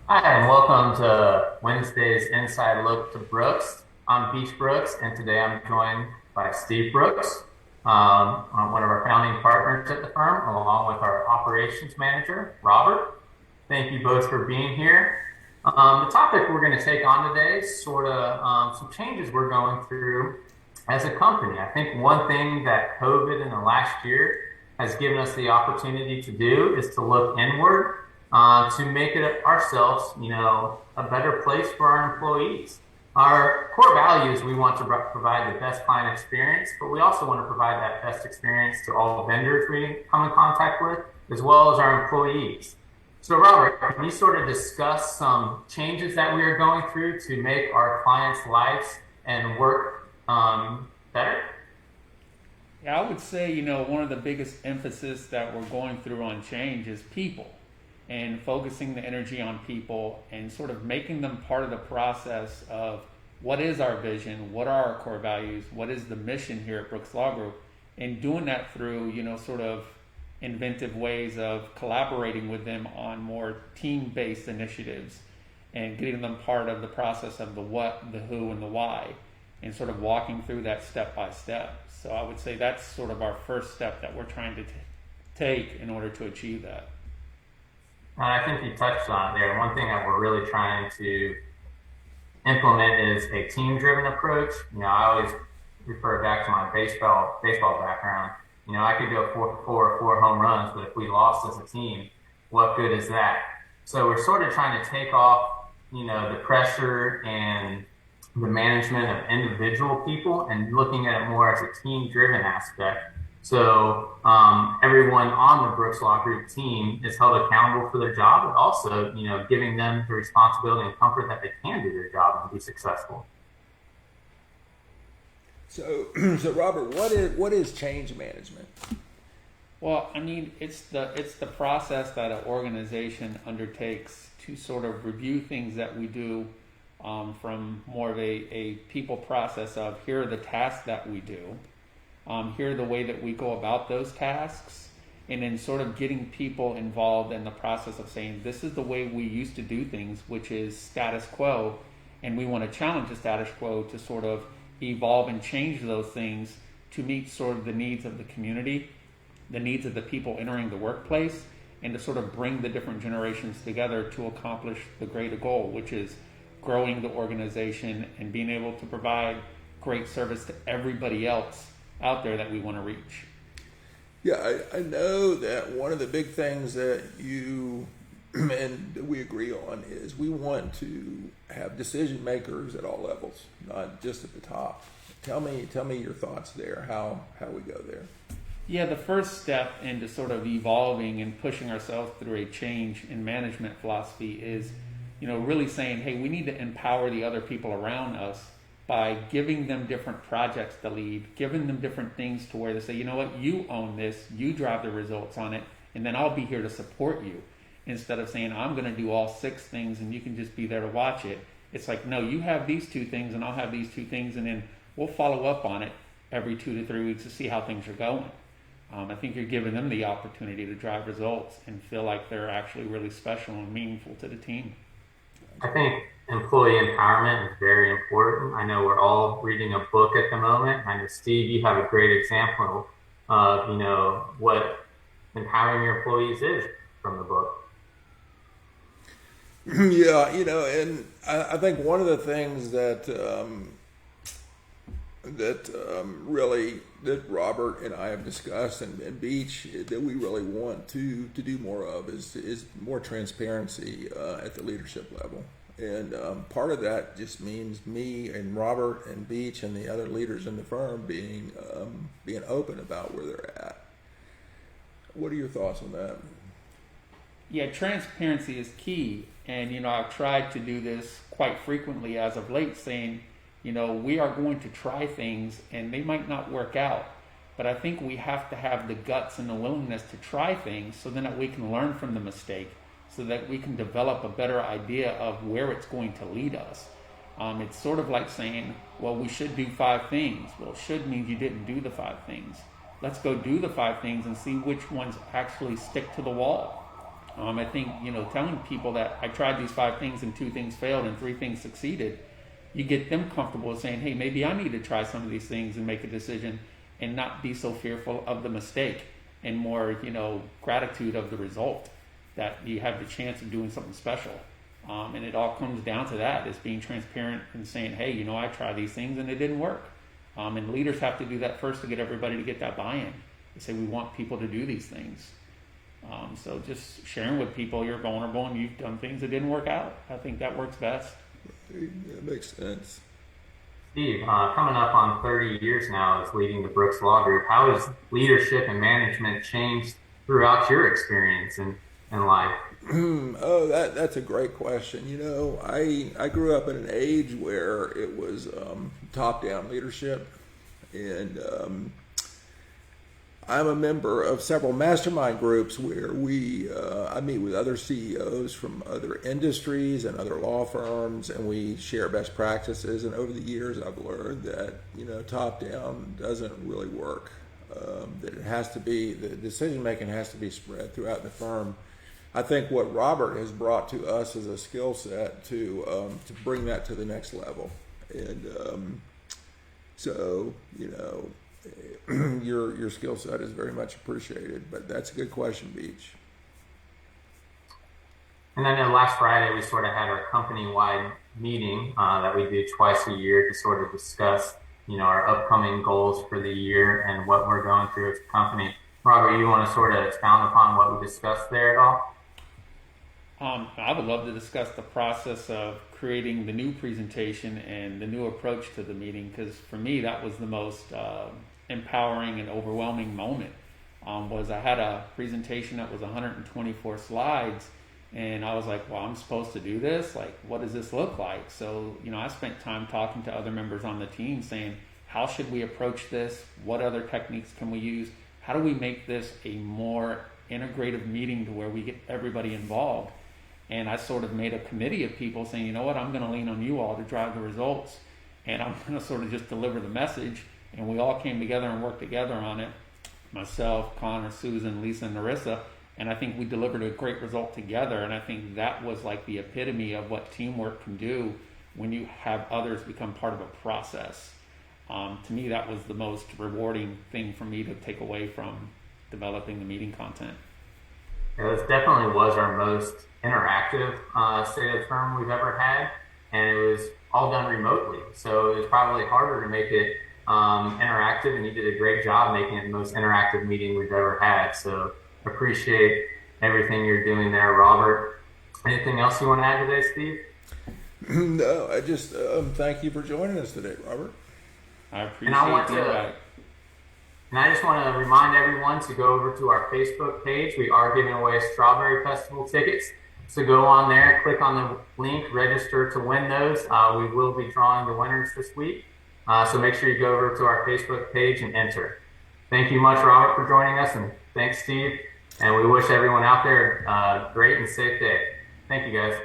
Hi, and welcome to Wednesday's Inside Look to Brooks. I'm Beach Brooks, and today I'm joined by Steve Brooks, I'm one of our founding partners at the firm, along with our operations manager, Robert. Thank you both for being here. The topic we're going to take on today is sort of some changes we're going through as a company. I think one thing that COVID in the last year has given us the opportunity to do is to look inward to make it ourselves, a better place for our employees. Our core values, we want to provide the best client experience, but we also want to provide that best experience to all the vendors we come in contact with, as well as our employees. So, Robert, can you sort of discuss some changes that we are going through to make our clients' lives and work better? Yeah, I would say, one of the biggest emphasis that we're going through on change is people and focusing the energy on people and sort of making them part of the process of what is our vision, what are our core values, what is the mission here at Brooks Law Group, and doing that through, sort of inventive ways of collaborating with them on more team-based initiatives and getting them part of the process of the what, the who, and the why, and sort of walking through that step by step. So I would say that's sort of our first step that we're trying to take in order to achieve that. And I think you touched on it there. One thing that we're really trying to implement is a team-driven approach. I always refer back to my baseball background. I could go 4 home runs, but if we lost as a team, what good is that? So we're sort of trying to take off, the pressure and the management of individual people and looking at it more as a team-driven aspect. So everyone on the Brooks Law Group team is held accountable for their job, but also, giving them the responsibility and comfort that they can do their job and be successful. So, so Robert, what is change management? Well, I mean, it's the process that an organization undertakes to sort of review things that we do from more of a people process of here are the tasks that we do, here are the way that we go about those tasks, and then sort of getting people involved in the process of saying this is the way we used to do things, which is status quo, and we want to challenge the status quo to sort of evolve and change those things to meet sort of the needs of the community, the needs of the people entering the workplace, and to sort of bring the different generations together to accomplish the greater goal, which is growing the organization and being able to provide great service to everybody else out there that we want to reach. Yeah, I know that one of the big things that you and we agree on is we want to have decision makers at all levels, not just at the top. Tell me your thoughts there. How we go there? Yeah, the first step into sort of evolving and pushing ourselves through a change in management philosophy is, really saying, hey, we need to empower the other people around us by giving them different projects to lead, giving them different things to where they say, you know what, you own this, you drive the results on it, and then I'll be here to support you. Instead of saying, I'm going to do all 6 things and you can just be there to watch it. It's like, no, you have these 2 things and I'll have these 2 things, and then we'll follow up on it every 2 to 3 weeks to see how things are going. I think you're giving them the opportunity to drive results and feel like they're actually really special and meaningful to the team. I think employee empowerment is very important. I know we're all reading a book at the moment. I know, Steve, you have a great example of, what empowering your employees is from the book. Yeah, and I think one of the things that really that Robert and I have discussed and Beach that we really want to do more of is more transparency at the leadership level. And part of that just means me and Robert and Beach and the other leaders in the firm being open about where they're at. What are your thoughts on that? Yeah, transparency is key. And, I've tried to do this quite frequently as of late, saying, we are going to try things and they might not work out. But I think we have to have the guts and the willingness to try things so then that we can learn from the mistake, so that we can develop a better idea of where it's going to lead us. It's sort of like saying, well, we should do 5 things. Well, should means you didn't do the 5 things. Let's go do the 5 things and see which ones actually stick to the wall. I think, telling people that I tried these 5 things and 2 things failed and 3 things succeeded, you get them comfortable saying, hey, maybe I need to try some of these things and make a decision and not be so fearful of the mistake and more, gratitude of the result, that you have the chance of doing something special. And it all comes down to that, is being transparent and saying, hey, I tried these things and it didn't work. And leaders have to do that first to get everybody to get that buy-in. They say, we want people to do these things. So just sharing with people you're vulnerable and you've done things that didn't work out. I think that works best. That makes sense. Steve, coming up on 30 years now as leading the Brooks Law Group, how has leadership and management changed throughout your experience in life? Oh, that's a great question. I grew up in an age where it was top-down leadership, and I'm a member of several mastermind groups where I meet with other CEOs from other industries and other law firms, and we share best practices. And over the years, I've learned that top-down doesn't really work. That it has to be, the decision making has to be spread throughout the firm. I think what Robert has brought to us is a skill set to bring that to the next level, and so your skill set is very much appreciated. But that's a good question, Beach. And I know last Friday we sort of had our company-wide meeting that we do twice a year to sort of discuss, our upcoming goals for the year and what we're going through as a company. Robert, you want to sort of expound upon what we discussed there at all? I would love to discuss the process of creating the new presentation and the new approach to the meeting, because for me that was the most empowering and overwhelming moment. Was I had a presentation that was 124 slides, and I was like, well, I'm supposed to do this? Like, what does this look like? So, I spent time talking to other members on the team saying, how should we approach this? What other techniques can we use? How do we make this a more integrative meeting to where we get everybody involved? And I sort of made a committee of people saying, you know what, I'm going to lean on you all to drive the results, and I'm going to sort of just deliver the message. And we all came together and worked together on it. Myself, Connor, Susan, Lisa, and Narissa. And I think we delivered a great result together. And I think that was like the epitome of what teamwork can do when you have others become part of a process. To me, that was the most rewarding thing for me to take away from developing the meeting content. Yeah, this definitely was our most interactive state of the firm we've ever had, and it was all done remotely. So it was probably harder to make it interactive, and you did a great job making it the most interactive meeting we've ever had. So appreciate everything you're doing there, Robert. Anything else you want to add today, Steve? No, I just thank you for joining us today, Robert. I appreciate you. And I just want to remind everyone to go over to our Facebook page. We are giving away Strawberry Festival tickets. So go on there, click on the link, register to win those. We will be drawing the winners this week. So make sure you go over to our Facebook page and enter. Thank you much, Robert, for joining us. And thanks, Steve. And we wish everyone out there a great and safe day. Thank you, guys.